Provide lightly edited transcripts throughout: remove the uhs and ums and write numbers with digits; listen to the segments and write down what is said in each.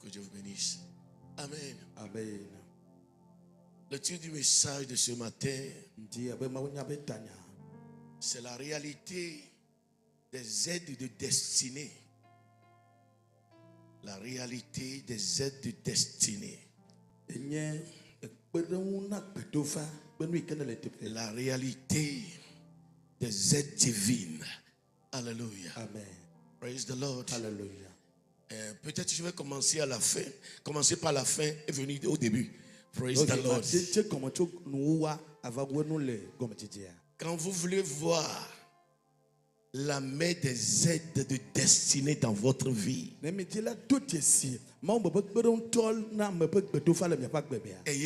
Que Dieu vous bénisse. Amen. Amen. Le titre du message de ce matin, c'est la réalité des aides de destinée. La réalité des aides de destinée. La réalité des aides divines. Alléluia. Amen. Praise the Lord. Hallelujah. Peut-être je vais commencer à la fin. Commencer par la fin et venir au début. Praise the Lord. Quand vous voulez voir la main des aides de destinée dans votre vie, ayez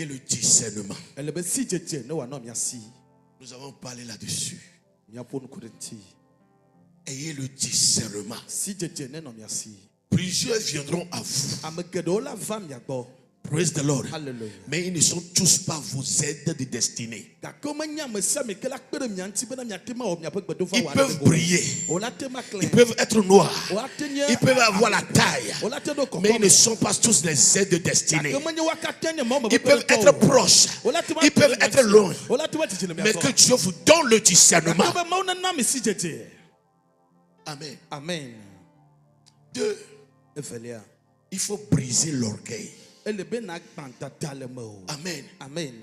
le discernement. Nous avons parlé là-dessus. Ayez le discernement. Plusieurs viendront à vous. Praise the Lord. Hallelujah. Mais ils ne sont tous pas vos aides de destinée. Ils peuvent briller. Ils peuvent être noirs. Ils peuvent avoir la taille. Mais ils ne sont pas tous les aides de destinée. Ils peuvent être proches. Ils peuvent être loin. Mais que Dieu vous donne le discernement. Amen. Amen. 2. Il faut briser l'orgueil. Amen. Amen.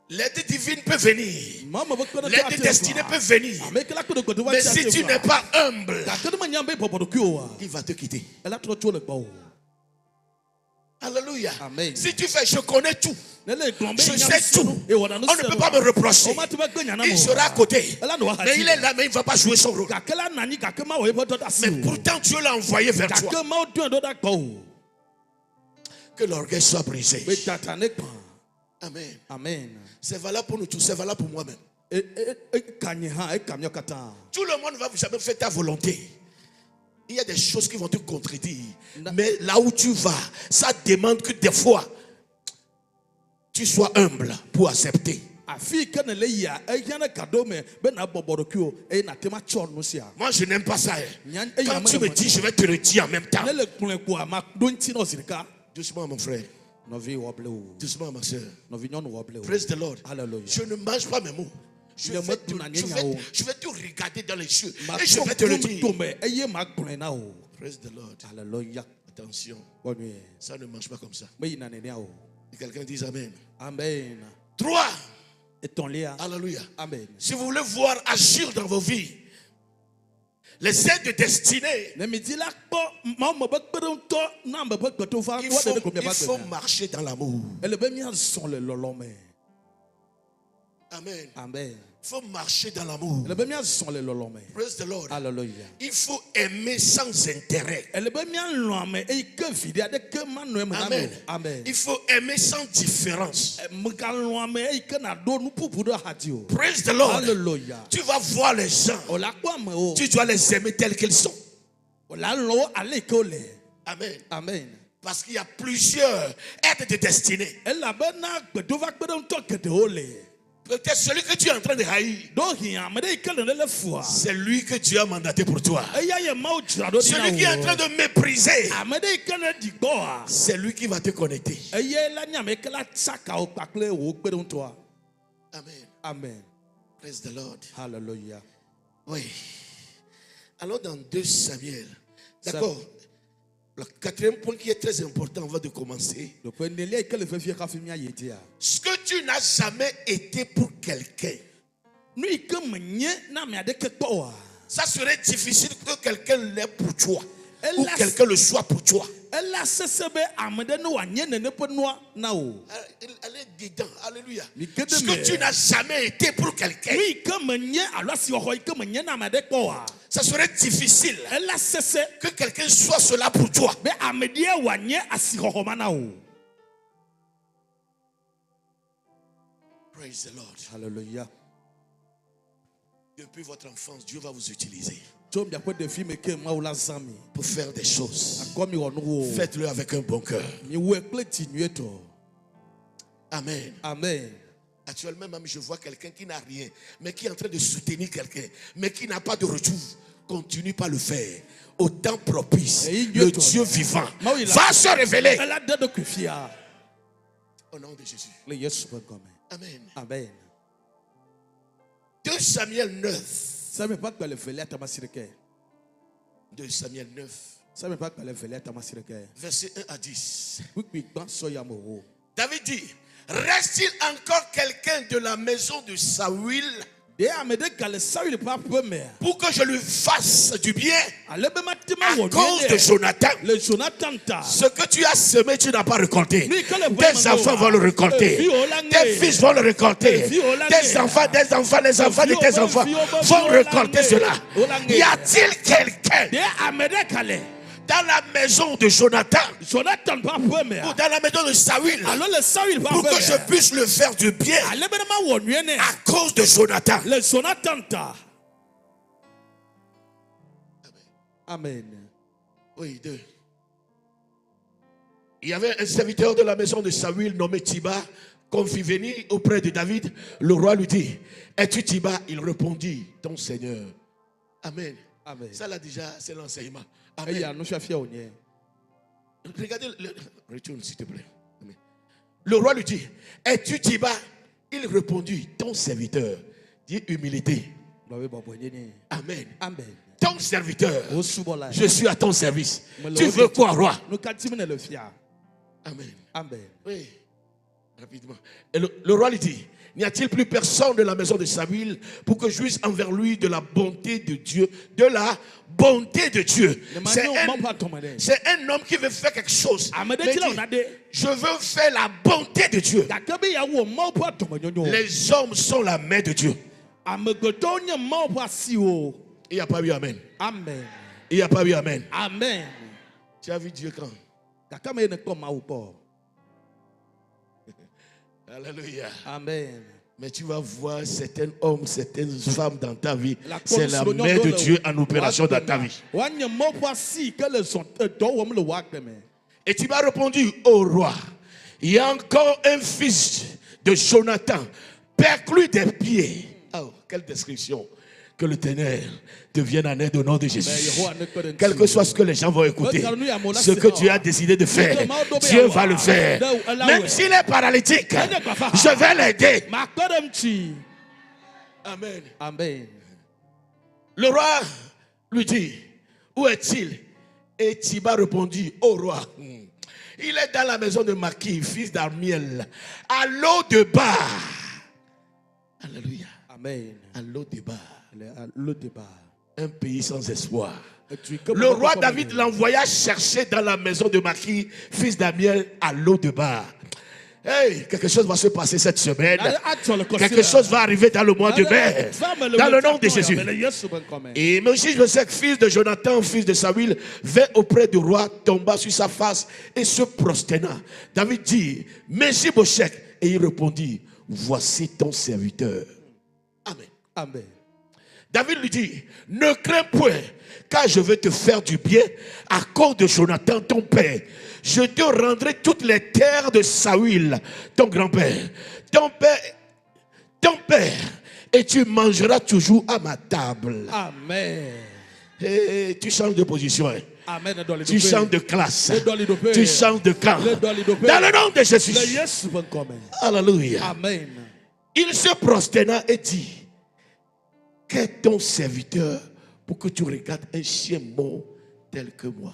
L'aide divine peut venir. L'aide destinée peut venir. Mais si tu n'es pas humble, il va te quitter. Alléluia. Amen. Si tu fais, je connais tout, je sais tout, on ne peut pas me reprocher. Il sera à côté. Mais il est là, mais il ne va pas jouer son rôle. Mais pourtant, Dieu l'a envoyé vers toi. Que l'orgueil soit brisé. Amen. Amen. C'est valable pour nous tous, c'est valable pour moi-même. Tout le monde ne va jamais faire ta volonté. Il y a des choses qui vont te contredire. Mais là où tu vas, ça demande que des fois, tu sois humble pour accepter. Moi, je n'aime pas ça. Quand tu me dis, je vais te le dire en même temps. Doucement, mon frère. Doucement, ma soeur. Praise the Lord. Je ne mange pas mes mots. Je vais te regarder dans les yeux et je vais te le dire. Praise the Lord. Attention. Ça ne marche pas comme ça. Et quelqu'un dit Amen. Amen. 3. Alléluia. Amen. Si vous voulez voir agir dans vos vies les aides de destinée, il faut marcher dans l'amour. Amen. Amen. Il faut marcher dans l'amour. Praise the Lord. Hallelujah. Il faut aimer sans intérêt. Amen. Amen. Il faut aimer sans différence. Praise the Lord. Hallelujah. Tu vas voir les gens. Tu dois les aimer tels qu'ils sont. Amen. Amen. Parce qu'il y a plusieurs aides de destinée. Peut-être celui que tu es en train de haïr, c'est lui que Dieu a mandaté pour toi. Celui qui est en train de mépriser, c'est lui qui va te connecter. Amen. Amen. Praise the Lord. Hallelujah. Oui. Alors dans 2 Samuel, d'accord. Le 4e point qui est très important avant de commencer. Ce que tu n'as jamais été pour quelqu'un, ça serait difficile que quelqu'un l'ait pour toi. Ou quelqu'un le soit pour toi. Elle est dedans. Alléluia. Ce que tu n'as jamais été pour quelqu'un, ça serait difficile que quelqu'un soit cela pour toi. Praise the Lord. Hallelujah. Depuis votre enfance, Dieu va vous utiliser pour faire des choses. Faites-le avec un bon cœur. Amen. Amen. Actuellement, même je vois quelqu'un qui n'a rien, mais qui est en train de soutenir quelqu'un, mais qui n'a pas de retour. Continue pas à le faire. au temps propice, le Dieu vivant va se révéler. Au nom de Jésus. Amen. Amen. 2 Samuel 9. 2 Samuel 9. Verset 1 à 10. David dit, reste-t-il encore quelqu'un de la maison de Saül pour que je lui fasse du bien à cause de Jonathan? Ce que tu as semé, tu n'as pas récolté. Tes enfants vont le récolter. Tes fils vont le récolter. Tes enfants, les enfants de tes enfants vont récolter cela. Y a-t-il quelqu'un dans la maison de Jonathan ou dans la maison de Saül pour que je puisse le faire du bien à cause de Jonathan? Amen. Oui, 2. Il y avait un serviteur de la maison de Saül nommé Tiba, comme fit venir auprès de David. Le roi lui dit, es-tu Tiba? Il répondit, ton Seigneur. Amen. Amen. Ça là déjà, c'est l'enseignement. Amen. Regardez, retourne s'il te plaît. Amen. Le roi lui dit, es-tu Tiba? Il répondit, ton serviteur. Dis humilité. Amen. Amen. Ton serviteur. Je suis à ton service. Tu veux quoi, roi? Amen. Amen. Oui. Rapidement. Et le roi lui dit, n'y a-t-il plus personne de la maison de Saül pour que je jouisse envers lui de la bonté de Dieu? De la bonté de Dieu. C'est un homme qui veut faire quelque chose. Mais dit, je veux faire la bonté de Dieu. Les hommes sont la main de Dieu. Il n'y a pas eu amen. Amen. Il n'y a pas eu amen. Amen. Tu as vu Dieu quand? Alléluia. Amen. Mais tu vas voir certains hommes, certaines femmes dans ta vie. C'est la main de Dieu en opération dans ta vie. Et tu m'as répondu, ô roi, il y a encore un fils de Jonathan, perclus des pieds. Oh, quelle description. Que le ténèbre devienne en aide au nom de Jésus. Quel que soit ce que les gens vont écouter, ce que tu as décidé de faire, Dieu va le faire. Même s'il est paralytique, je vais l'aider. Amen. Amen. Le roi lui dit, où est-il? Et Tiba répondit, ô roi, il est dans la maison de Maki, fils d'Armiel, à l'eau de Bar. Alléluia. Amen. À l'eau de Bar. Un pays sans espoir. Le roi David l'envoya chercher dans la maison de Maki, fils d'Amiel, à l'eau de Bar. Hey, quelque chose va se passer cette semaine. Quelque chose va arriver dans le mois de mai. Dans le nom de Jésus. Et Mephibosheth, fils de Jonathan, fils de Saül, vint auprès du roi, tomba sur sa face et se prosterna. David dit, Mephibosheth, et il répondit, voici ton serviteur. Amen. Amen. David lui dit, ne crains point, car je vais te faire du bien à cause de Jonathan, ton père. Je te rendrai toutes les terres de Saül, ton grand-père. Ton père, et tu mangeras toujours à ma table. Amen. Et tu changes de position. Hein. Amen. Tu changes de classe. Tu changes de camp. Dans le nom de Jésus. Alléluia. Amen. Il se prosterna et dit, qu'est ton serviteur pour que tu regardes un chien mort tel que moi?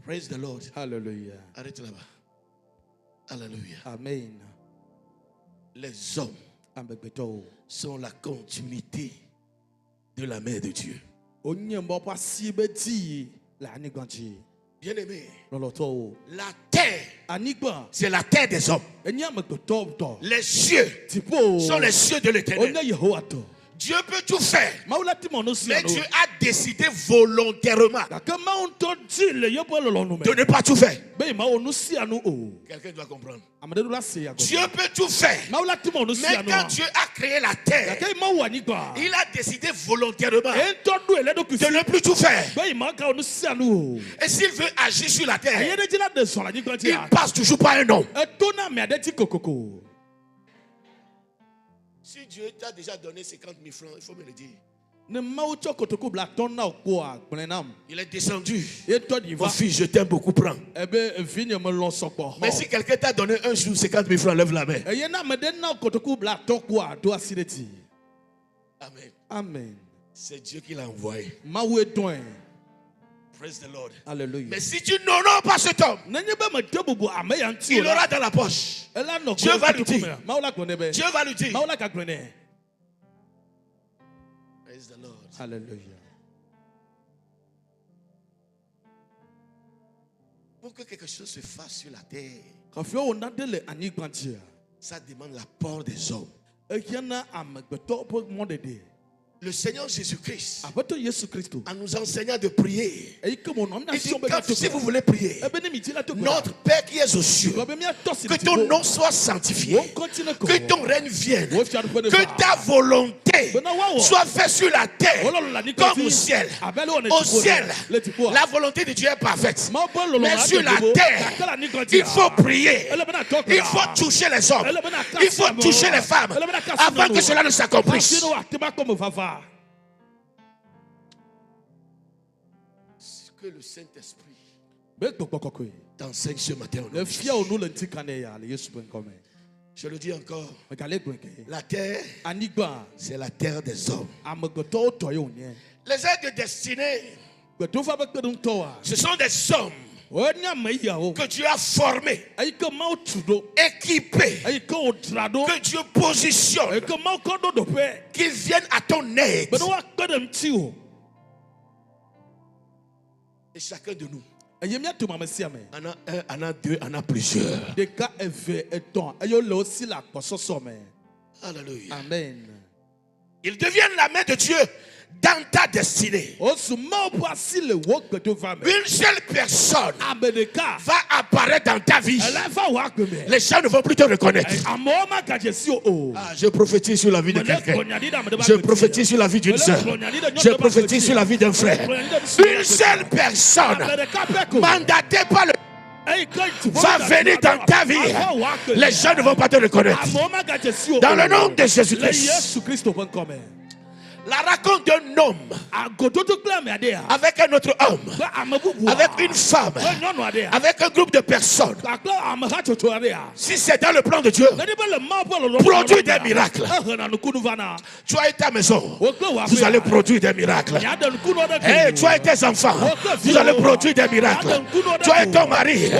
Praise the Lord. Hallelujah. Arrête là-bas. Alléluia. Amen. Les hommes sont la continuité de la main de Dieu. Bien-aimé, la terre, c'est la terre des hommes. Les cieux sont les cieux de l'Éternel. Dieu peut tout faire, mais Dieu a décidé volontairement de ne pas tout faire. Quelqu'un doit comprendre. Dieu peut tout faire, mais quand Dieu a créé la terre, il a décidé volontairement de ne plus tout faire. Et s'il veut agir sur la terre, il passe toujours par un homme. Si Dieu t'a déjà donné 50 000 francs, il faut me le dire. Il est descendu. Mon fils, je t'aime beaucoup, prends. Mais si quelqu'un t'a donné un jour 50 000 francs, lève la main. Amen. Amen. C'est Dieu qui l'a envoyé. Praise the Lord. Hallelujah. Mais si tu n'honores pas cet homme, il aura dans la poche. Dieu va lui dire. Dieu va lui dire. Praise the Lord. Hallelujah. Pour que quelque chose se fasse sur la terre, ça demande l'apport des hommes. Le Seigneur Jésus-Christ, en nous enseignant de prier, il dit, si vous voulez prier, notre Père qui est aux cieux, que ton nom soit sanctifié, que ton règne vienne, que ta volonté soit faite sur la terre comme au ciel. Au ciel, la volonté de Dieu est parfaite, mais sur la terre, il faut prier, il faut toucher les hommes, il faut toucher les femmes avant que cela ne s'accomplisse. Que le Saint-Esprit t'enseigne ce matin. Je le dis encore. La terre, c'est la terre des hommes. Les aides destinés, ce sont des hommes que Dieu a formés, équipés, que Dieu positionne, qu'ils viennent à ton aide. Et chacun de nous en a un, en a deux, en a plusieurs. Alléluia. Amen. Ils deviennent la main de Dieu dans ta destinée. Une seule personne va apparaître dans ta vie. Les gens ne vont plus te reconnaître. Je prophétise sur la vie de quelqu'un. Je prophétise sur la vie d'une soeur. Je prophétise sur la vie d'un frère. Une seule personne mandatée par le va venir dans ta vie. Les gens ne vont pas te reconnaître. Dans le nom de Jésus-Christ. La raconte d'un homme avec un autre homme, avec une femme, avec un groupe de personnes. Si c'est dans le plan de Dieu, produit des miracles. Toi et ta maison, vous allez produire des miracles. Et toi et tes enfants, vous allez produire des miracles. Toi et ton mari,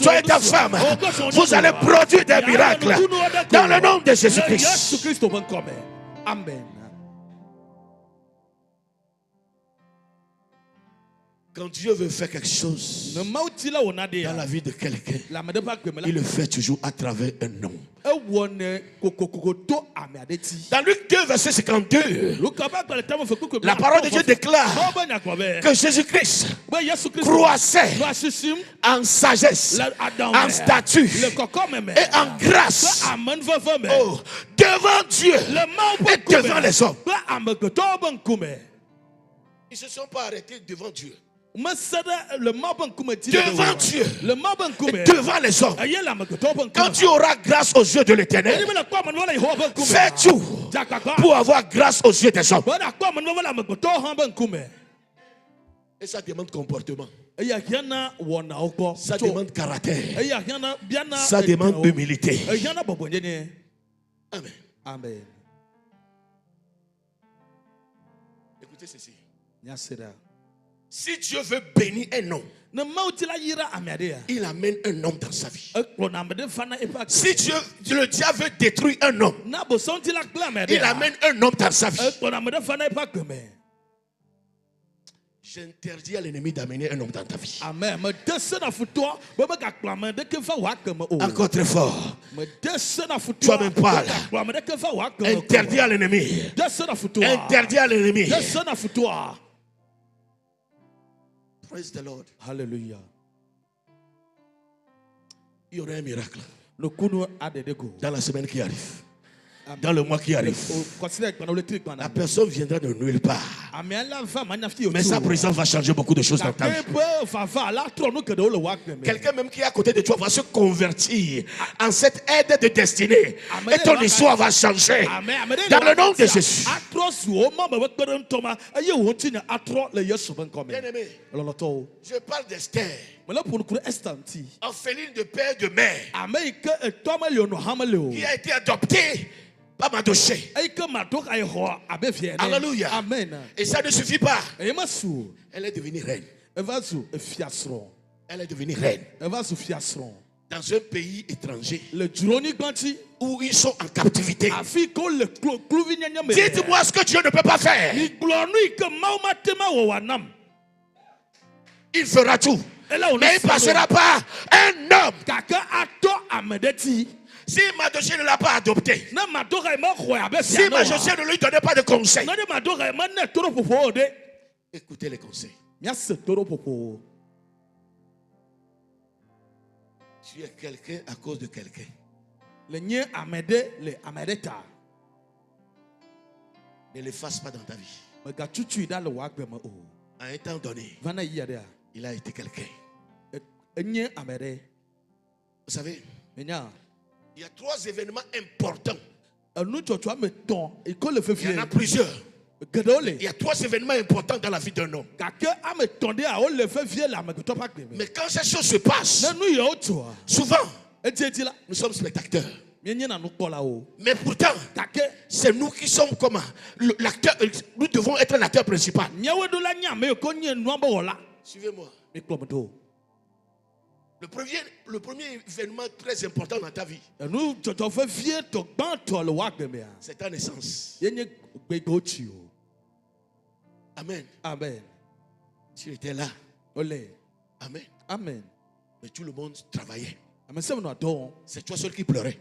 toi et ta femme, vous allez produire des miracles. Dans le nom de Jésus-Christ. Amen. Quand Dieu veut faire quelque chose dans la vie de quelqu'un, il le fait toujours à travers un nom. Dans Luc 2, verset 52, la parole de Dieu déclare que Jésus-Christ croissait en sagesse, en statut et en grâce devant Dieu et devant les hommes. Ils ne se sont pas arrêtés devant Dieu. Devant Dieu, devant les hommes. Quand tu auras grâce aux yeux de l'Éternel, fais tout pour avoir grâce aux yeux des hommes. Et ça demande comportement. Ça demande caractère. Ça demande humilité. Amen. Amen. Écoutez ceci. Si Dieu veut bénir un homme, il amène un homme dans sa vie. Si le diable veut détruire un homme, il amène un homme dans sa vie. J'interdis à l'ennemi d'amener un homme dans ta vie. Encore très fort. Toi-même parle. Interdis à l'ennemi. Interdis à l'ennemi. Praise the Lord. Hallelujah. Il y aura un miracle dans la semaine qui arrive, dans le mois qui arrive. La personne viendra de nulle part. Mais sa présence va changer beaucoup de choses dans ta vie. Quelqu'un même qui est à côté de toi va se convertir en cette aide de destinée. Et ton histoire va changer. Dans le nom de Jésus. Bien-aimé, je parle d'Esther. Orpheline de père et de mère. Qui a été adoptée par Mardochée. Alléluia. Amen. Et ça ne suffit pas. Elle est devenue reine. Elle est devenue reine. Dans un pays étranger où ils sont en captivité. Dites-moi ce que Dieu ne peut pas faire. Il fera tout. Mais il ne passera pas un homme. Si Mardochée ne l'a pas adopté, si Mardochée ne lui donnait pas de conseils, écoutez les conseils. Tu es quelqu'un à cause de quelqu'un. Ne l'efface pas dans ta vie. À un temps donné, il a été quelqu'un. Vous savez, il y a 3 événements importants. Il y en a plusieurs. Il y a 3 événements importants dans la vie d'un homme. Mais quand ces choses se passent, souvent, nous sommes spectateurs. Mais pourtant, c'est nous qui sommes comme l'acteur. Nous devons être l'acteur principal. Suivez-moi. Le premier événement très important dans ta vie, c'est ta naissance. Amen. Amen. Tu étais là. Amen. Amen. Mais tout le monde travaillait. C'est toi seul qui pleurais.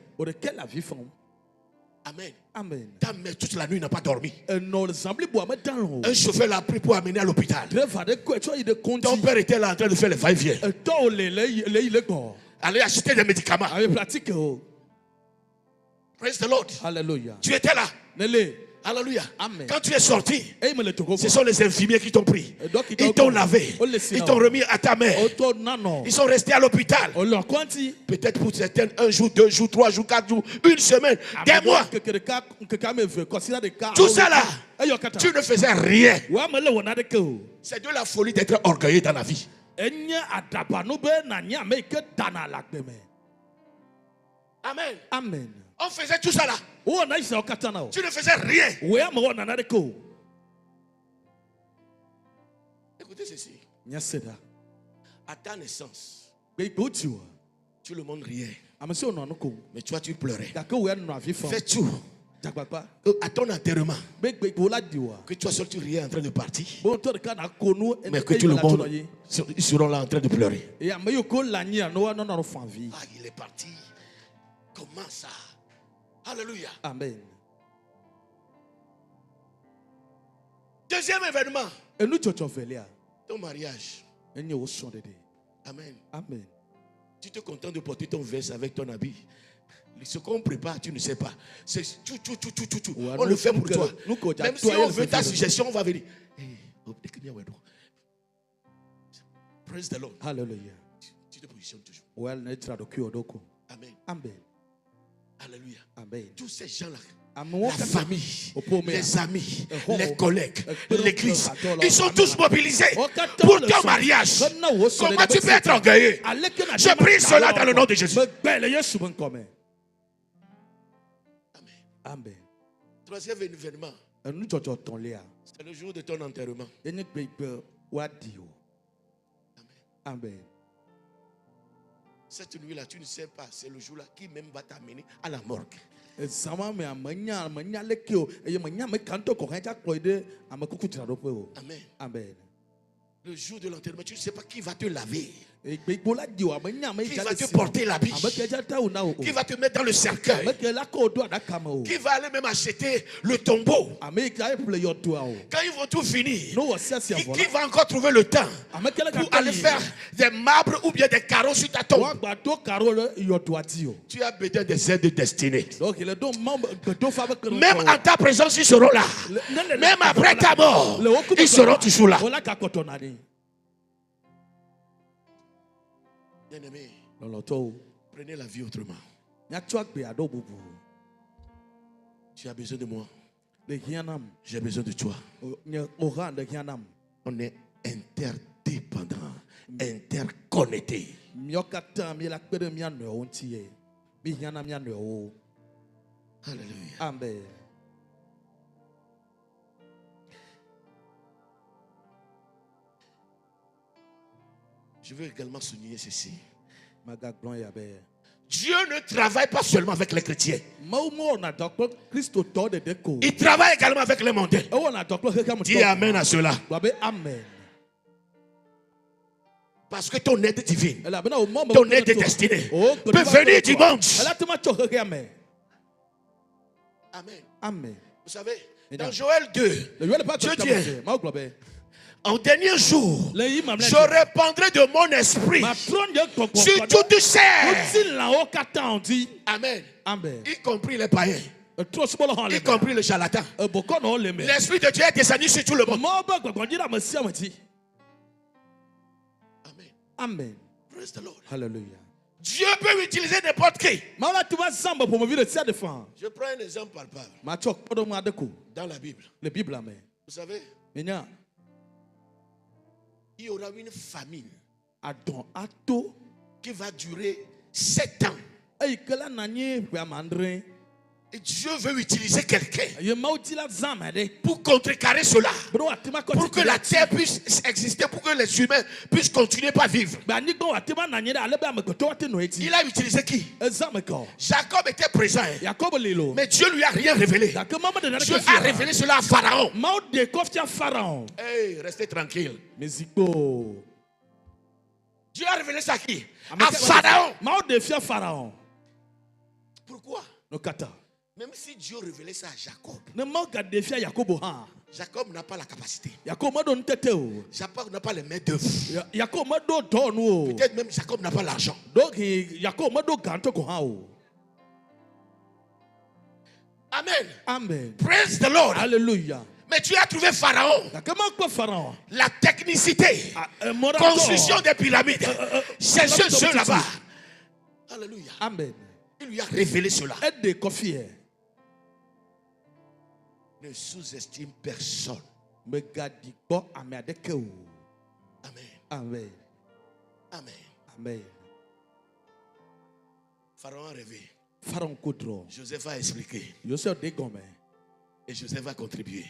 Amen. Amen. Ta mère toute la nuit n'a pas dormi. Un chauffeur l'a pris pour amener à l'hôpital. Ton père était là en train de faire les va-et-vient. Aller acheter des médicaments. Praise the Lord. Hallelujah. Tu étais là. Alléluia. Amen. Quand tu es sorti, ce sont les infirmiers qui t'ont pris. Ils t'ont lavé. Ils t'ont remis à ta mère. Ils sont restés à l'hôpital. Peut-être pour certains, 1 jour, 2 jours, 3 jours, 4 jours, 1 semaine, des mois. Tout ça là, tu ne faisais rien. C'est de la folie d'être orgueilleux dans la vie. Amen. Amen. On faisait tout ça là. Tu ne faisais rien. Écoutez ceci. À ta naissance, tout le monde riait. Mais toi tu pleurais. Fais tout. À ton enterrement, que toi seul tu riais en train de partir. Mais que tout le monde, ils seront là en train de pleurer. Ah, il est parti. Comment ça? Alléluia. Amen. Deuxième événement. Ton mariage. Amen. Amen. Tu te contentes de porter ton veste avec ton habit. Ce qu'on prépare, tu ne sais pas. C'est tout. On le fait pour toi. Même si on veut ta suggestion, on va venir. Praise the Lord. Hallelujah. Tu te positionnes toujours. Amen. Amen. Alléluia. Amen. Tous ces gens-là, la famille, les amis, les collègues, l'église, ils sont tous mobilisés pour ton mariage. Comment tu peux être orgueilleux? Je prie cela dans le nom de Jésus. Amen. Amen. Troisième événement, c'est le jour de ton enterrement. Amen. Amen. Cette nuit-là, tu ne sais pas, c'est le jour-là qui même va t'amener à la morgue. Amen. Amen. Le jour de l'enterrement, tu ne sais pas qui va te laver. qui va te porter l'habit, qui va te mettre dans le cercueil, qui va aller même acheter le tombeau. Quand ils vont tout finir, qui va encore trouver le temps pour aller faire des marbres ou bien des carreaux sur ta tombe. Tu as besoin des aides destinées. Même en ta présence, ils seront là. Même après ta mort, ils seront toujours là. Bien-aimé, prenez la vie autrement. Tu as besoin de moi. J'ai besoin de toi. On est interdépendants, interconnectés. Alléluia. Amen. Je veux également souligner ceci. Dieu ne travaille pas seulement avec les chrétiens. Il travaille également avec les mondains. Dis amen à cela. Amen. Parce que ton aide divine, ton aide destinée peut venir du monde. Amen. Amen. Vous savez, dans Joël 2, Dieu dit, en dernier jour, je répandrai de mon esprit sur toute chair. Amen. Amen. Y compris les païens. Y compris les charlatans. L'esprit de Dieu est descendu sur tout le monde. Amen. Amen. Praise the Lord. Hallelujah. Dieu peut utiliser n'importe qui. Je prends un exemple palpable. Dans la Bible. Vous savez, il y aura une famine qui va durer 7 ans. Et Dieu veut utiliser quelqu'un pour contrecarrer cela, pour que la terre puisse exister, pour que les humains puissent continuer à vivre. Il a utilisé qui? Jacob était présent, mais Dieu lui a rien révélé. Dieu a révélé cela à Pharaon. Hey, restez tranquille. Dieu a révélé ça à qui? À Pharaon. Pourquoi? Même si Dieu révélait ça à Jacob, Jacob n'a pas la capacité. Jacob n'a pas les mains d'œuvre. Peut-être même Jacob n'a pas l'argent. Amen. Amen. Praise the Lord. Hallelujah. Mais tu as trouvé Pharaon. La technicité, construction des pyramides. C'est ceux là-bas. Alléluia. Amen. Il lui a révélé cela. Ne sous-estime personne. Amen. Amen. Amen. Amen. Pharaon a rêvé. Joseph a expliqué. Et Joseph a contribué.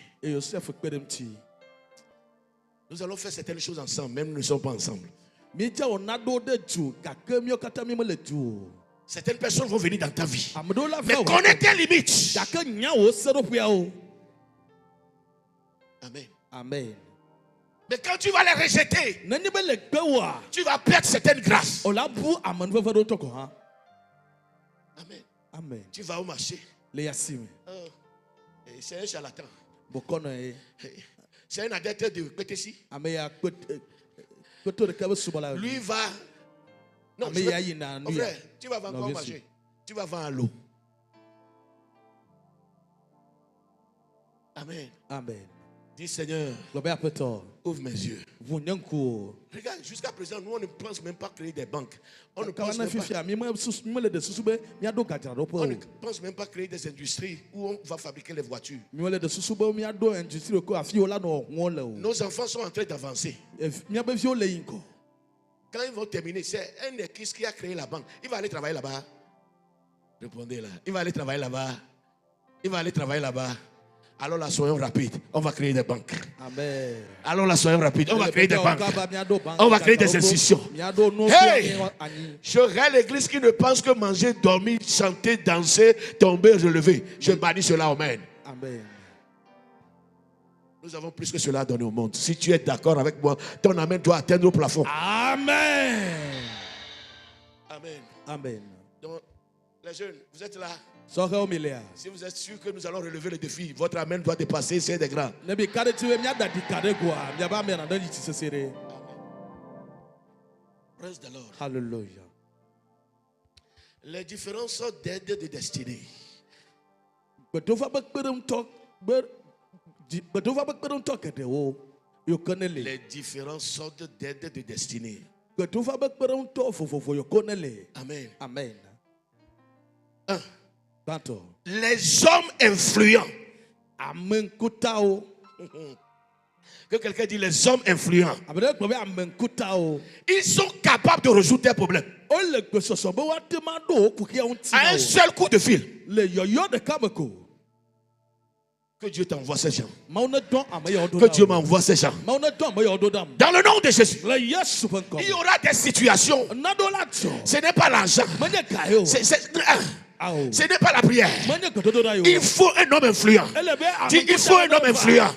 Nous allons faire certaines choses ensemble, même nous ne sommes pas ensemble. Certaines personnes vont venir dans ta vie. Mais connais tes limites. Amen. Amen. Mais quand tu vas les rejeter, tu vas perdre certaines grâces. Amen. Amen. Tu vas au marché. C'est un charlatan. C'est un adepte de Pétessi. Lui va. Non, mon frère, tu vas vendre au marché. Tu vas vendre à l'eau. Amen. Amen. Dis Seigneur, ouvre mes yeux. Regarde, jusqu'à présent, nous on ne pense même pas créer des banques. On ne pense même pas créer des industries où on va fabriquer les voitures. Nos enfants sont en train d'avancer. Quand ils vont terminer, c'est un écris qui a créé la banque. Il va aller travailler là-bas. Répondez là. Il va aller travailler là-bas. Il va aller travailler là-bas. Alors là, soyons rapides. On va créer des banques. Amen. Alors là, soyons rapides. On va créer des banques. On va créer des institutions. Hey! Je regarde l'église qui ne pense que manger, dormir, chanter, danser, tomber, relever. Je bannis cela. Amen. Amen. Nous avons plus que cela à donner au monde. Si tu es d'accord avec moi, ton amen doit atteindre au plafond. Amen. Amen. Amen. Donc, les jeunes, vous êtes là. Si vous êtes sûr que nous allons relever le défi, votre amen doit dépasser celle des grands. Praise the Lord. Hallelujah. Les différentes sortes d'aides de destinée. Les différentes sortes d'aides de destinée. Amen. Amen. 1. 20. Les hommes influents. Amen. Que quelqu'un dit les hommes influents. Ils sont capables de résoudre tes problèmes. À un seul coup de fil. Que Dieu t'envoie ces gens. Que Dieu m'envoie ces gens. Dans le nom de Jésus. Il y aura des situations. Ce n'est pas l'argent. Ce n'est pas la prière. Il faut un homme influent. Il faut un homme influent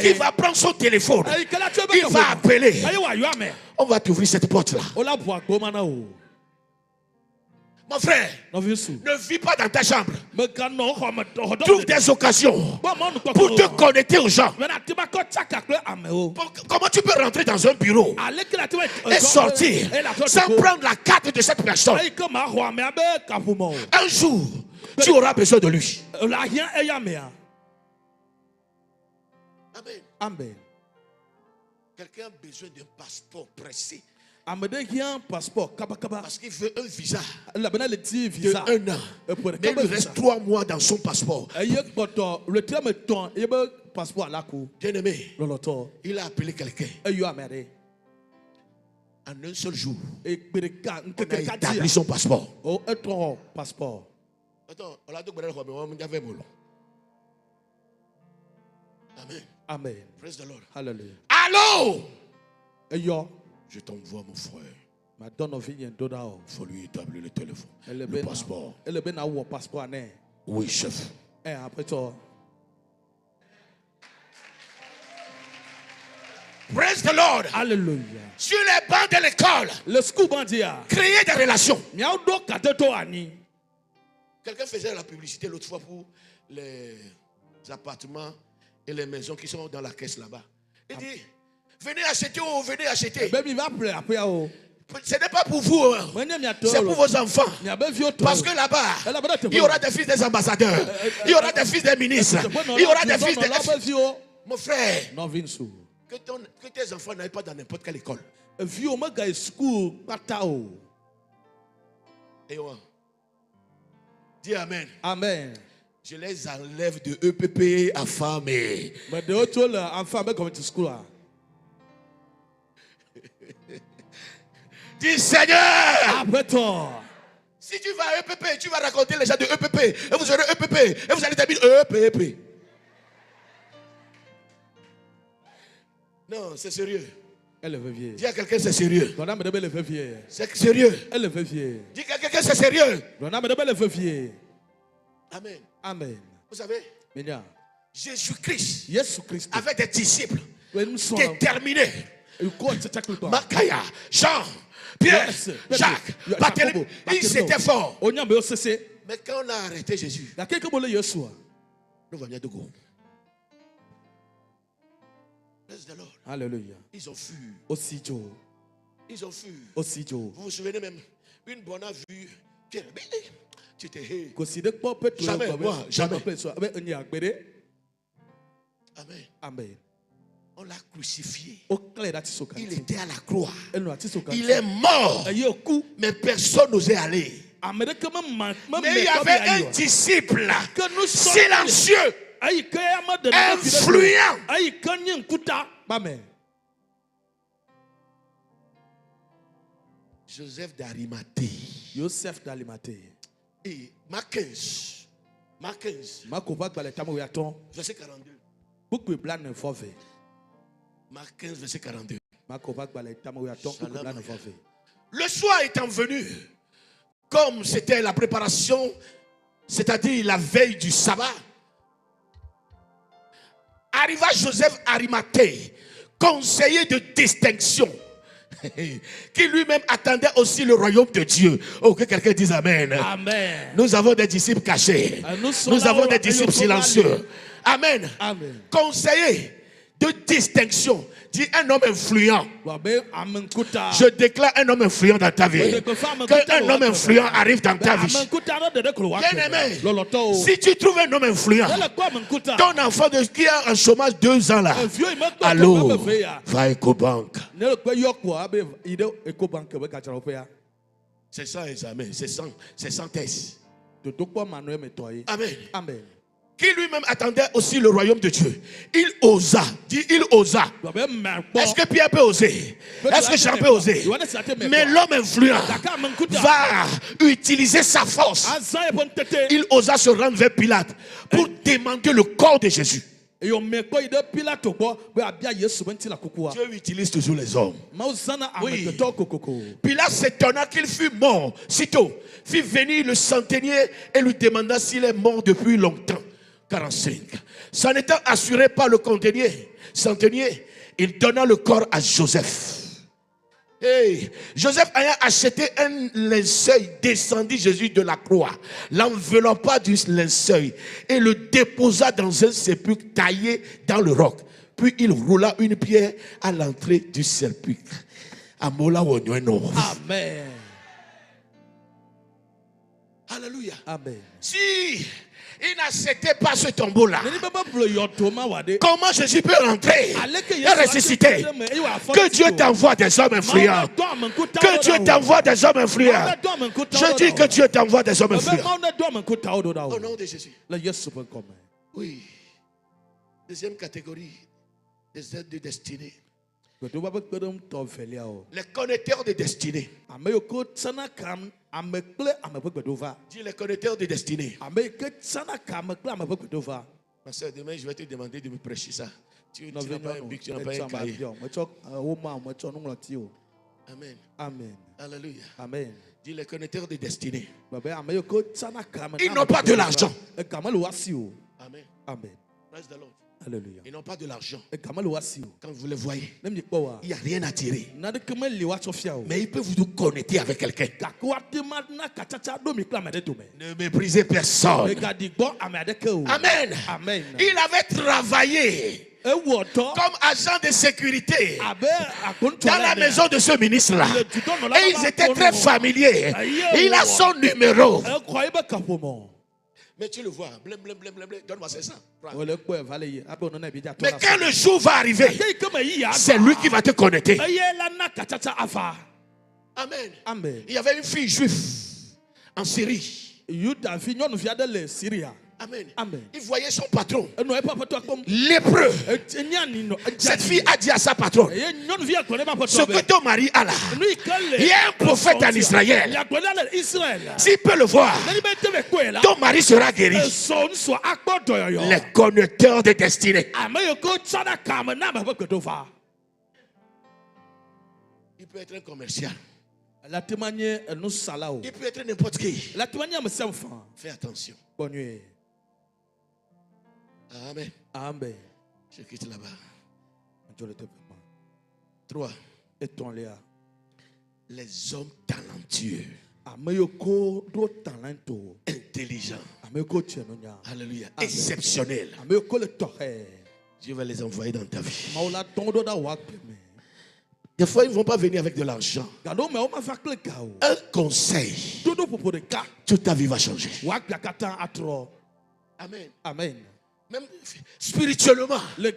qui va prendre son téléphone. Il va appeler. On va t'ouvrir cette porte-là. Mon frère, ne vis pas dans ta chambre. Trouve des occasions pour te connecter aux gens. Comment tu peux rentrer dans un bureau et sortir sans prendre la carte de cette personne? Un jour, tu auras besoin de lui. Amen. Amen. Quelqu'un a besoin d'un passeport pressé. Passeport. Parce qu'il veut un visa de 1 an. Mais il reste 3 mois dans son passeport. Bien-aimé, il a appelé quelqu'un. En un seul jour, il a établi son passeport. Attends, Amen. Amen. Praise the Lord. Hallelujah. Allô? Je t'envoie mon frère. Il faut lui établir le téléphone. Le passeport. Oui, chef. Praise the Lord. Hallelujah. Sur les bancs de l'école. Le school bandia. Créer des relations. Quelqu'un faisait la publicité l'autre fois pour les appartements et les maisons qui sont dans la caisse là-bas. Il dit, venez acheter, venez acheter. Ce n'est pas pour vous, c'est pour vos enfants. Parce que là-bas, il y aura des fils des ambassadeurs, il y aura des fils des ministres, il y aura des fils des... Mon frère, que tes enfants n'aillent pas dans n'importe quelle école. Et dis Amen. Amen. Je les enlève de EPP à famille. Dis Seigneur. Si tu vas à EPP, tu vas raconter les gens de EPP. Et vous aurez EPP. Et vous allez terminer EPP. Non, c'est sérieux. Dis à quelqu'un c'est sérieux. C'est sérieux. Dis à quelqu'un c'est sérieux. Amen. Amen. Vous savez, Jésus-Christ avait des disciples déterminés. Makaya, Jean, Pierre, Jacques, Barthélemy, ils étaient forts. Mais quand on a arrêté Jésus, nous venons de go. Praise the Lord. Hallelujah. Ils ont fui. Ils ont fui. Vous vous souvenez même, une bonne a vu Pierre. Tu t'es jamais, moi, jamais. Amen. Amen. On l'a crucifié. Il était à la croix. Il est mort. Mais personne n'osait aller. Mais il y avait un disciple silencieux, influent. Joseph d'Arimathée. Et Marc 15. Verset 42. Marc 15, verset 42. Le soir étant venu, comme c'était la préparation, c'est-à-dire la veille du sabbat, arriva Joseph Arimathée, conseiller de distinction. qui lui-même attendait aussi le royaume de Dieu. Oh, que quelqu'un dise Amen. Amen. Nous avons des disciples cachés. Nous avons des disciples silencieux. Amen. Amen. Conseiller de distinction. Dis un homme influent. Je déclare un homme influent dans ta vie. Qu'un homme influent arrive dans ta vie. Bien-aimé, si tu trouves un homme influent, ton enfant qui a un chômage 2 ans là, allô, va à EcoBank. C'est ça, examen. C'est sans test. Amen. Amen. Qui lui-même attendait aussi le royaume de Dieu. Il osa. Dit il osa. Est-ce que Pierre peut oser? Est-ce que Jean peut oser? Mais l'homme influent va utiliser sa force. Il osa se rendre vers Pilate pour demander le corps de Jésus. Dieu utilise toujours les hommes. Oui. Pilate s'étonna qu'il fût mort. Sitôt, fit venir le centenier et lui demanda s'il est mort depuis longtemps. 45. S'en étant assuré par le centenier, il donna le corps à Joseph. Hey, Joseph ayant acheté un linceul, descendit Jésus de la croix, l'enveloppa du linceul et le déposa dans un sépulcre taillé dans le roc. Puis il roula une pierre à l'entrée du sépulcre. Amen. Alléluia. Amen. Si il n'acceptait pas ce tombeau-là, comment Jésus peut rentrer et ressusciter? Que Dieu t'envoie des hommes influents. Que Dieu t'envoie des hommes influents. Je dis que Dieu t'envoie des hommes influents. Au nom de Jésus. Oui. Deuxième catégorie, des aides de destinée. Les connaisseurs de destinée. Dis les connaisseurs de destinée. Ma soeur, demain je vais te demander de me prêcher ça. Tu n'as pas un bic, tu n'as pas un cahier. Amen. Amen. Alléluia. Amen. Dis les connaisseurs de destinée. Ils n'ont pas de l'argent. Amen. Amen. Praise the Lord. Alléluia. Ils n'ont pas de l'argent. Quand vous les voyez, il n'y a rien à tirer. Mais ils peuvent vous connecter avec quelqu'un. Ne méprisez personne. Amen. Amen. Il avait travaillé comme agent de sécurité dans la maison de ce ministre-là. Et ils étaient très familiers. Il a son numéro. Mais tu le vois, blum, blum, blum, blum, donne-moi 500. Mais quand le jour va arriver, c'est lui qui va te connecter. Amen. Amen. Il y avait une fille juive en Syrie. Amen. Amen. Il voyait son patron lépreux. Cette fille a dit à sa patronne: ce que ton mari a là, il y a un prophète en Israël. S'il peut le voir, ton mari sera guéri. Les connaisseurs de destinée. Il peut être un commercial. Il peut être n'importe qui. Fais attention. Bonne nuit. Amen. Amen. Je quitte là-bas. 3. Les hommes talentueux. Intelligents. Alléluia. Exceptionnels. Dieu va les envoyer dans ta vie. Des fois, ils ne vont pas venir avec de l'argent. Un conseil. Toute ta vie va changer. Amen. Amen. Même spirituellement, ils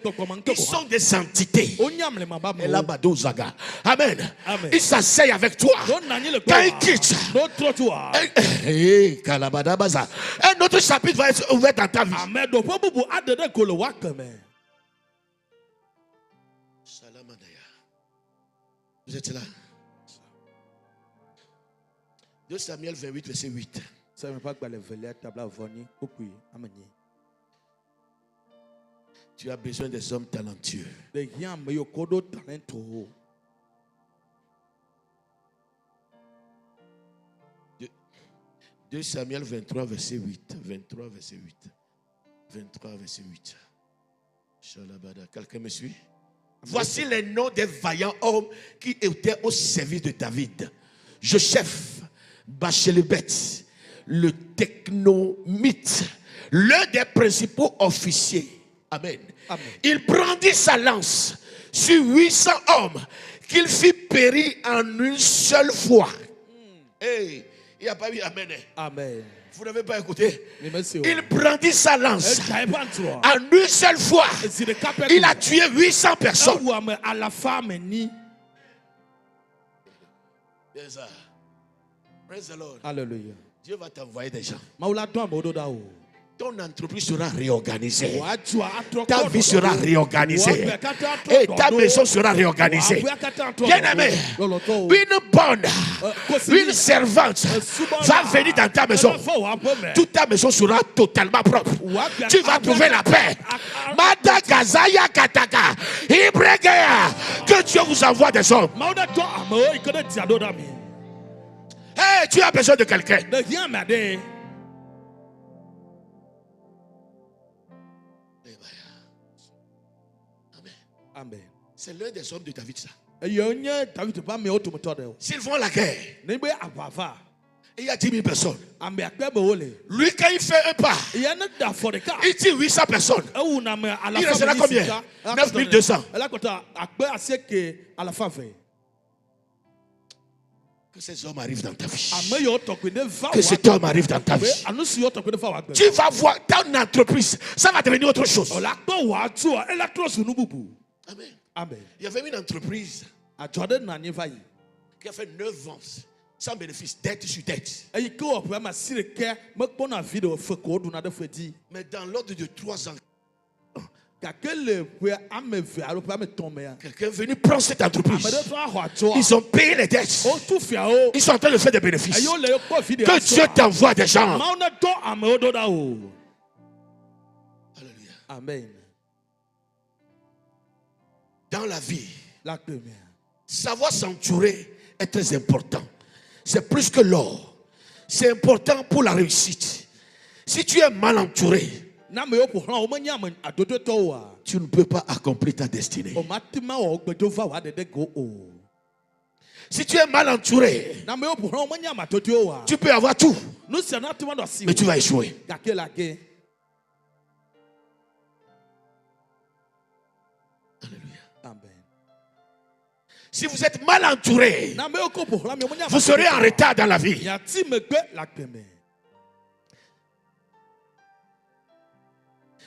sont des entités. Amen. Ils s'asseyent avec toi. Quand ils quittent, un autre chapitre va être ouvert dans ta vie. Vous êtes là? 2 Samuel 28, verset 8. Tu as besoin des hommes talentueux. 2 Samuel 23, verset 8. 23, verset 8. 23, verset 8. Quelqu'un me suit? Voici les noms des vaillants hommes qui étaient au service de David. Joseph, Bachelebet, le technomite, l'un des principaux officiers. Amen. Amen. Il brandit sa lance sur 800 hommes qu'il fit périr en une seule fois. Hey, il n'y a pas eu Amen. Amen. Vous n'avez pas écouté? Il brandit sa lance en une seule fois. Il a tué 800 personnes. Praise the Lord. Alléluia. Dieu va t'envoyer des gens. Ton entreprise sera réorganisée. Ta vie sera réorganisée. Et ta maison sera réorganisée. Bien-aimé, une bonne, une servante va venir dans ta maison. Toute ta maison sera totalement propre. Tu vas trouver la paix. Madagazaya Kataka. Ibregea. Que Dieu vous envoie des hommes. Hey, tu as besoin de quelqu'un. Amen. C'est l'un des hommes de David, ça. S'ils vont à la guerre, il y a 10 000 personnes. Lui, quand il fait un pas, il tue 800 personnes. Il restera combien? 9 200. Que ces hommes arrivent dans ta vie. Que cet homme arrive dans ta vie. Tu vas voir ton entreprise, ça va devenir autre chose. Amen. Amen. Il y avait une entreprise qui a fait 9 ans sans bénéfice, dette sur dette. Mais dans l'ordre de 3 ans, quelqu'un est venu prendre cette entreprise. Ils ont payé les dettes. Ils sont en train de faire des bénéfices. Que Dieu t'envoie des gens. Alléluia. Amen. Dans la vie, savoir s'entourer est très important. C'est plus que l'or. C'est important pour la réussite. Si tu es mal entouré, tu ne peux pas accomplir ta destinée. Si tu es mal entouré, tu peux avoir tout, mais tu vas échouer. Si vous êtes mal entouré, vous serez en retard dans la vie.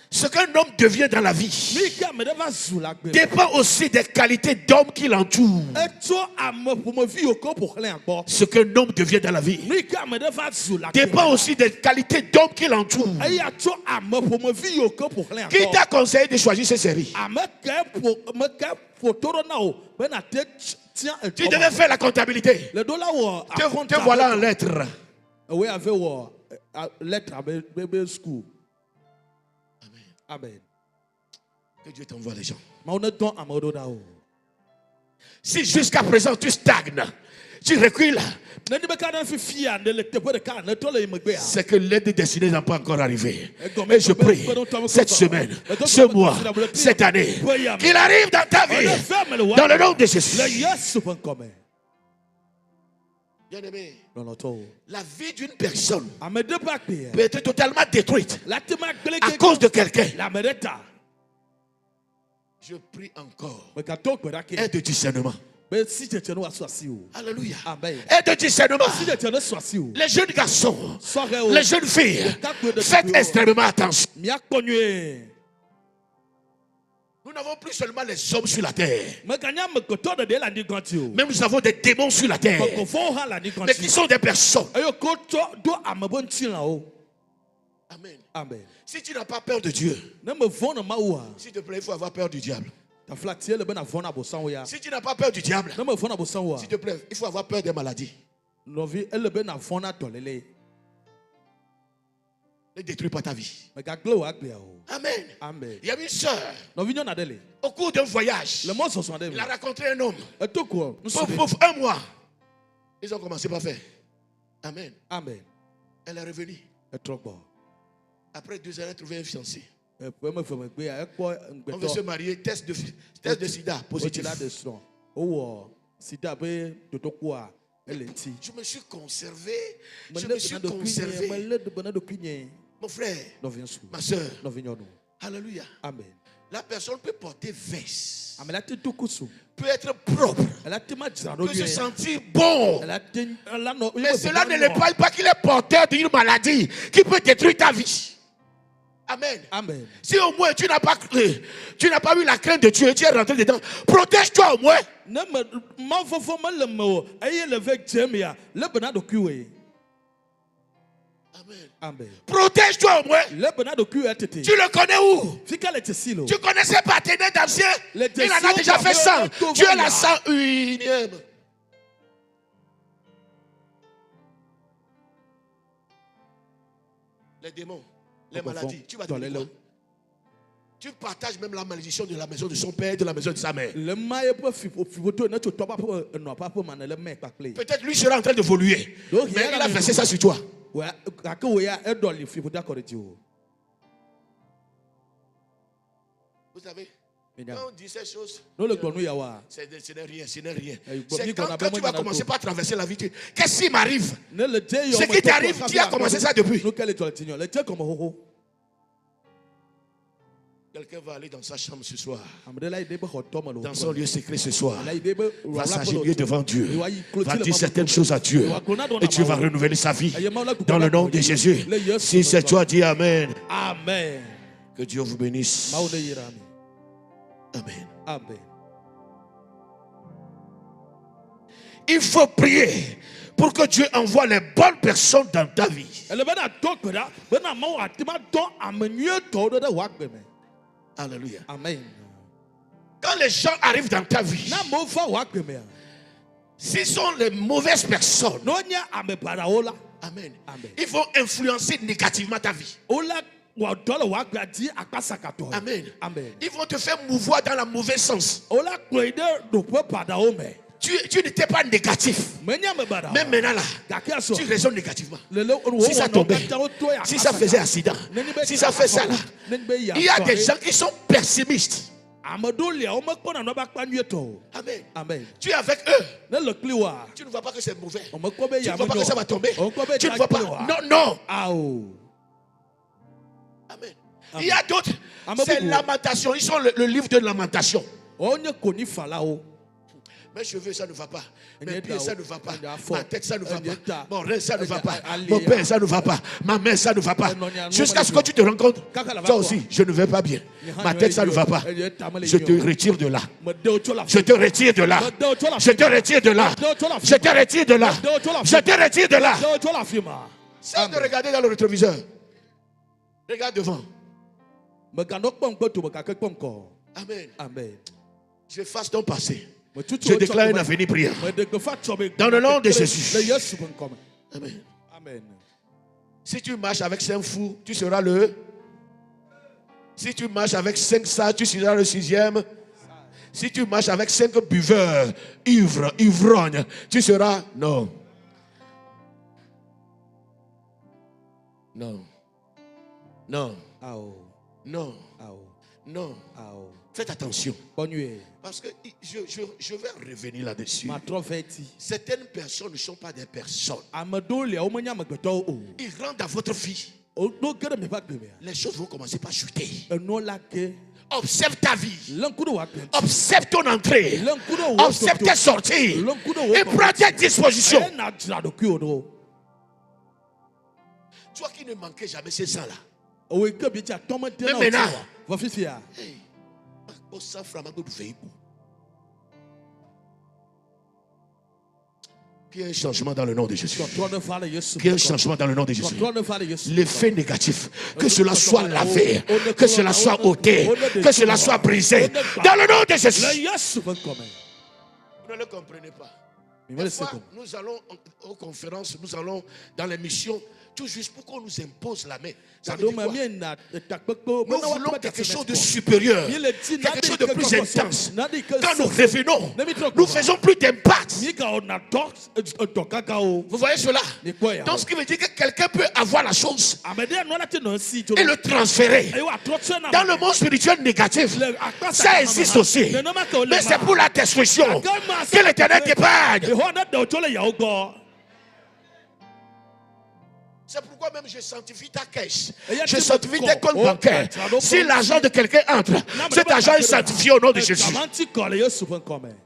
Ce qu'un homme devient dans la vie dépend aussi des qualités d'homme qui l'entoure. Ce qu'un homme devient dans la vie dépend aussi des qualités d'homme qui l'entoure. Qui t'a conseillé de choisir ces séries? Tu devais faire la comptabilité. Te voilà en lettres. Amen. Que Dieu t'envoie les gens. Si jusqu'à présent tu stagnes, tu recules, c'est que l'aide destinée n'a pas encore arrivé. Et je prie cette semaine, ce mois, cette année, qu'il arrive dans ta vie, dans le nom de Jésus. Bien aimé, la vie d'une personne peut être totalement détruite à cause de quelqu'un. Je prie encore. Aide de discernement. Alléluia. Aide de discernement. Les jeunes garçons, les jeunes filles, faites extrêmement attention. Nous n'avons plus seulement les hommes sur la terre, mais nous avons des démons sur la terre, mais qui sont des personnes. Amen. Amen. Si tu n'as pas peur de Dieu, s'il te plaît, il faut avoir peur du diable. Si tu n'as pas peur du diable, s'il te plaît, il faut avoir peur des maladies. Ne détruis pas ta vie. Amen. Amen. Il y a une soeur, au cours d'un voyage, il a rencontré un homme. Pour 1 mois, ils ont commencé par faire. Amen. Amen. Elle est revenue. Après 2 ans, elle a trouvé un fiancé. On veut se marier, test de sida positif. Je me suis conservé. Mon frère, ma soeur. Alléluia. Amen. La personne peut porter veste, peut être propre, peut se sentir bon. Mais cela ne l'épargne pas qu'il est porteur d'une maladie qui peut détruire ta vie. Amen. Amen. Si au moins tu n'as pas eu la crainte de Dieu et tu es rentré dedans, protège-toi au moins. Amen. Amen. Protège-toi au moins. Tu le connais où? Tu connais ses partenaires d'anciens? Il en a déjà fait 100. Tu es la 101e. Les démons, les maladies, tu vas te dire quoi? Tu partages même la malédiction de la maison de son père et de la maison de sa mère. Peut-être lui sera en train d'évoluer, mais il a versé ça sur toi. Vous savez, quand on dit ces choses, ce n'est rien, ce n'est rien. C'est quand tu vas commencer par traverser la vie, qu'est-ce qui m'arrive? Ce qui t'arrive, tu as commencé ça depuis. Quelqu'un va aller dans sa chambre ce soir, dans son lieu secret ce soir, va s'agenouiller devant Dieu, va dire certaines choses à Dieu, et Dieu va renouveler sa vie dans le nom de Jésus. Si c'est toi, dis Amen. Amen. Que Dieu vous bénisse. Amen. Amen. Il faut prier pour que Dieu envoie les bonnes personnes dans ta vie. Alléluia. Amen. Quand les gens arrivent dans ta vie, s'ils sont les mauvaises personnes, amen, ils vont influencer négativement ta vie. Amen. Ils vont te faire mouvoir dans le mauvais sens. Tu n'étais pas négatif. Même maintenant là, tu raisonnes négativement. Si ça tombait, si ça faisait accident, si ça fait ça là, il y a des gens qui sont pessimistes. Amen. Amen. Tu es avec eux. Tu ne vois pas que c'est mauvais. Tu ne vois pas que ça va tomber. Tu ne vois pas. Non, non. Amen. Il y a d'autres. C'est Lamentation. Ils sont le livre de Lamentation. Mes cheveux, ça ne va pas. Mes pieds, ça ne va pas. Ma tête, ça ne va pas. Mon rein, ça ne va pas. Mon père, ça ne va pas. Ma mère, ça ne va pas. Jusqu'à ce que tu te rends compte, toi aussi, je ne vais pas bien. Ma tête, ça ne va pas. Je te retire de là. Je te retire de là. Je te retire de là. Je te retire de là. Je te retire de là. Cesse de regarder dans le rétroviseur. Regarde devant. Amen. Amen. Je fasse ton passé. Je déclare un avenir brillant. Dans le nom de Jésus. Amen. Amen. Si tu marches avec 5 fous, tu seras le. Si tu marches avec 5 sages, tu seras le 6e. Si tu marches avec 5 buveurs, ivrognes, tu seras. Non. Non. Non. Non. Non. Faites attention. Parce que je vais revenir là-dessus. Certaines personnes ne sont pas des personnes. Ils rentrent dans votre vie. Les choses vont commencer par chuter. Observe ta vie. Observe ton entrée. Observe tes sorties. Et prends tes dispositions. Toi qui ne manquais jamais ces sangs-là. Mais maintenant, qu'il y ait un changement dans le nom de Jésus. Qu'il y ait un changement dans le nom de Jésus. L'effet négatif, que cela soit lavé, que cela soit ôté, que cela soit brisé. Dans le nom de Jésus. Vous ne le comprenez pas. Parfois, nous allons aux conférences, nous allons dans les missions. Tout juste pour qu'on nous impose la main. Ça Ça veut veut dire quoi? Nous Nous voulons quelque chose de supérieur, quelque chose de plus intense. Quand nous revenons, nous faisons plus d'impact. Vous voyez cela? Donc ce qui veut dire que quelqu'un peut avoir la chose et le transférer. Dans le monde spirituel négatif, ça existe aussi. Mais c'est pour la destruction que l'Éternel t'épargne. C'est pourquoi même je sanctifie ta caisse. Je sanctifie tes comptes bancaires. Si l'argent de quelqu'un entre, cet argent est sanctifié au nom de Jésus. Amen.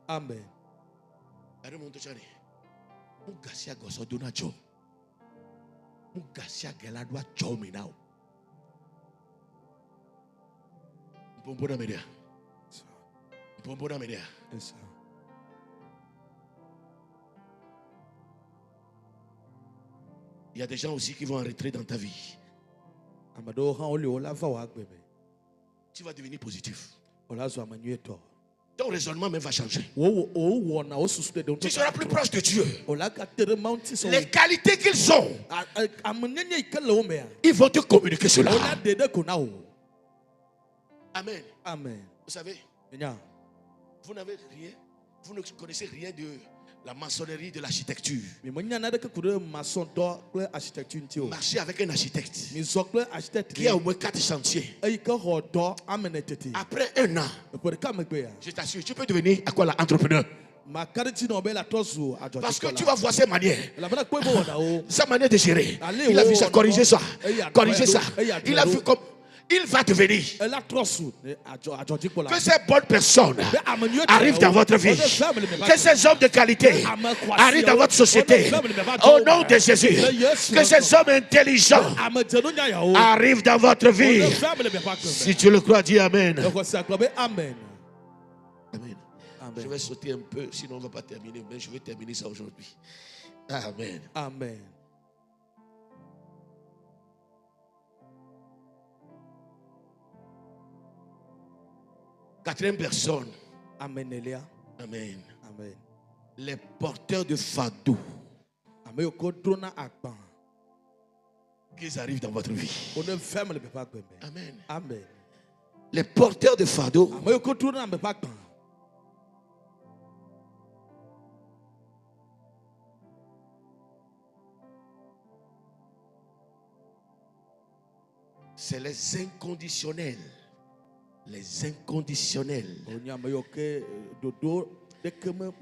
Amen. Il y a des gens aussi qui vont en retrait dans ta vie. Tu vas devenir positif. Ton raisonnement même va changer. Tu seras plus proche de Dieu. Les qualités qu'ils ont, ils vont te communiquer cela. Amen. Amen. Vous savez, vous n'avez rien, vous ne connaissez rien de la maçonnerie, de l'architecture. Marchez avec un architecte qui a au moins 4 chantiers. Après 1 an, je t'assure, tu peux devenir à quoi l'entrepreneur. Parce que tu vas voir ses manières. Sa manière de gérer. Il a vu ça, corriger ça. Corriger ça. Il a vu comme il va devenir. Que ces bonnes personnes arrivent dans votre vie. Que ces hommes de qualité arrivent dans votre société. Au nom de Jésus. Que ces hommes intelligents arrivent dans votre vie. Si tu le crois, dis Amen. Amen. Je vais sauter un peu, sinon on ne va pas terminer. Mais je vais terminer ça aujourd'hui. Amen. Amen. Quatrième personne. Amen. Amen. Amen. Les porteurs de fardeau. Qu'ils arrivent dans votre vie. Amen. Amen. Les porteurs de fardeau. C'est les inconditionnels. Les inconditionnels.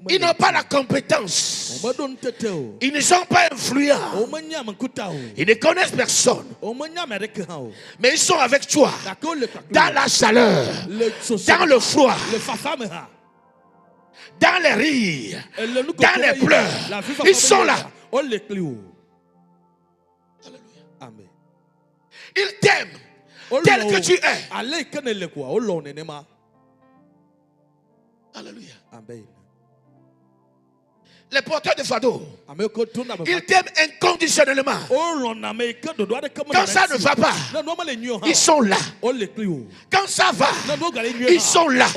Ils n'ont pas la compétence. Ils ne sont pas influents. Ils ne connaissent personne. Mais ils sont avec toi. Dans la chaleur. Dans le froid. Dans les rires. Dans les pleurs. Ils sont là. Alléluia. Ils t'aiment. Tel que tu es. Alléluia. Amen. Les porteurs de fardeau, ils t'aiment inconditionnellement. Quand ça ne va pas, ils sont là. Quand ça va, ils sont là.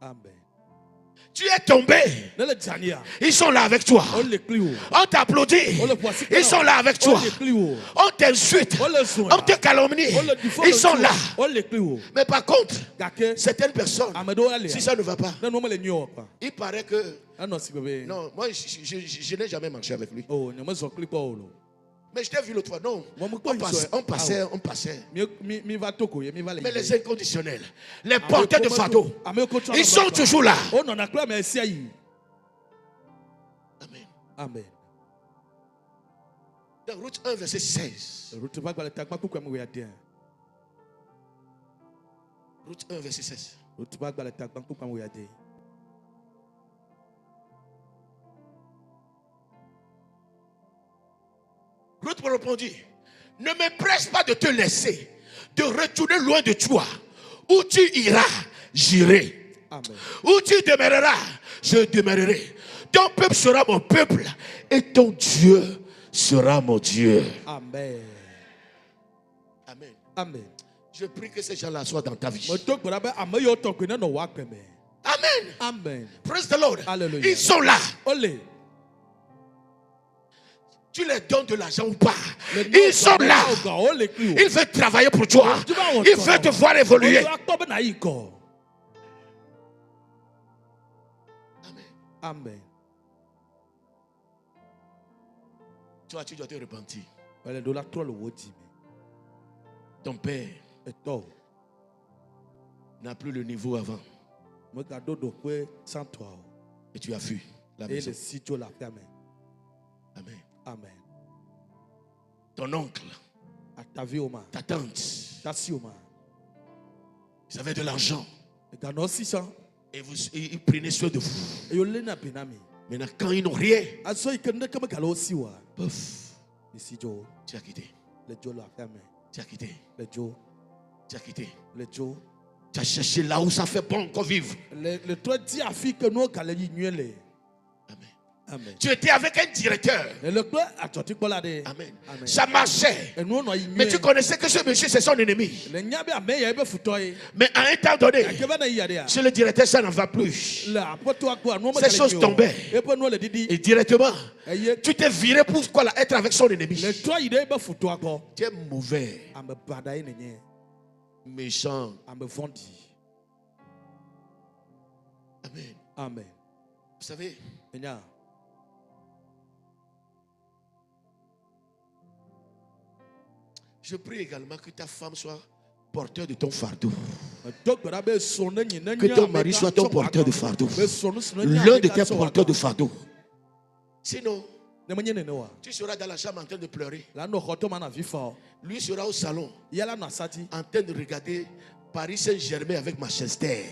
Amen. Tu es tombé, ils sont là avec toi. On t'applaudit, ils sont là avec toi. On t'insulte, on te calomnie, ils sont là. Mais par contre, certaines personnes, si ça ne va pas, il paraît que non, moi je n'ai jamais marché avec lui. Mais je t'ai vu l'autre fois, non. On passait. Mais les inconditionnels, les porteurs de fardeau, ils sont toujours là. Amen. Amen. Dans Route 1, verset 16. Route 1, verset 16. L'autre me répondit, ne me presse pas de te laisser, de retourner loin de toi. Où tu iras, j'irai. Amen. Où tu demeureras, je demeurerai. Ton peuple sera mon peuple et ton Dieu sera mon Dieu. Amen. Amen. Amen. Je prie que ces gens-là soient dans ta vie. Amen. Amen. Praise the Lord. Hallelujah. Ils sont là. Olé. Tu les donnes de l'argent ou pas? Ils sont là. Il veut travailler pour toi. Il veut te voir évoluer. Amen. Amen. Toi, tu dois te repentir. Ton père n'a plus le niveau avant. Et tu as fui la maison. Amen. Amen. Ton oncle, ta tante, ils avaient de l'argent. Et ils prenaient soin de vous. Maintenant, quand ils n'ont rien, pouf, tu as quitté. Tu as quitté. Tu as quitté. Tu as cherché là où ça fait bon qu'on vive. Amen. Tu étais avec un directeur. Amen. Ça marchait. Mais tu connaissais que ce monsieur, c'est son ennemi. Mais à un temps donné, chez le directeur, ça n'en va plus. Ces choses tombaient. Et directement, tu t'es viré pour quoi, là, être avec son ennemi. Tu es mauvais. Méchant. Amen. Amen. Vous savez, je prie également que ta femme soit porteur de ton fardeau. Que ton mari soit ton porteur de fardeau. L'un de tes porteurs de fardeau. Sinon, tu seras dans la chambre en train de pleurer. Lui sera au salon en train de regarder Paris Saint-Germain avec Manchester.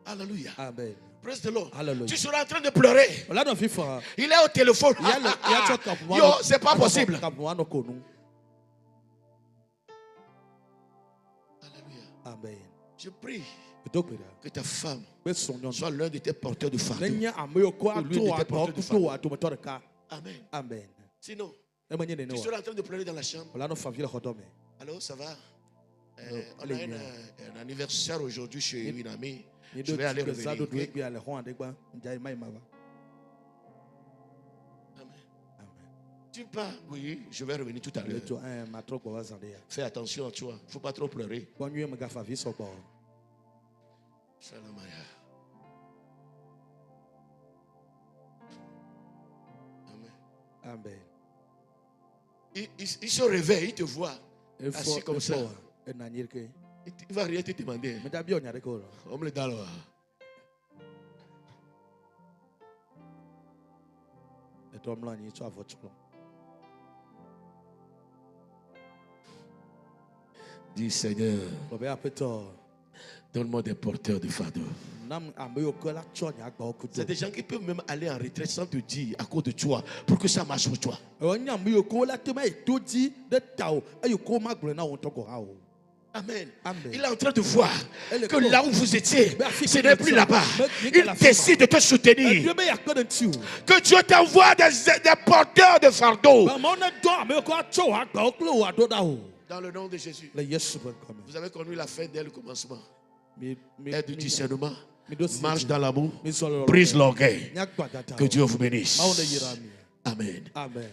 Alléluia. Amen. Praise the Lord. Hallelujah. Tu seras en train de pleurer. Il est au téléphone. Yo, c'est pas possible. Alléluia. Amen. Je prie que ta femme soit l'un de tes porteurs de fardeau. Amen. Amen. Sinon, tu seras en train de pleurer dans la chambre. Alors, ça va. On a un anniversaire aujourd'hui chez une amie. Je vais aller revenir. Amen. Tu pars, oui, je vais revenir tout à l'heure. Fais attention à toi. Il ne faut pas trop pleurer. Amen. Amen. Il se réveille, il te voit assis comme ça. Il va rien te demander. On me le donne. Dis Seigneur, donne-moi des porteurs de fardeau. C'est des gens qui peuvent même aller en retraite sans te dire à cause de toi pour que ça marche pour toi. Amen. Amen. Il est en train de voir que là où vous étiez, ce n'est plus là-bas. Il décide de te soutenir. Que Dieu t'envoie des porteurs de fardeau. Dans le nom de Jésus. Vous avez connu la fin dès le commencement. Aide du discernement. Marche dans l'amour. Brise l'orgueil. Que Dieu vous bénisse. Amen. Amen.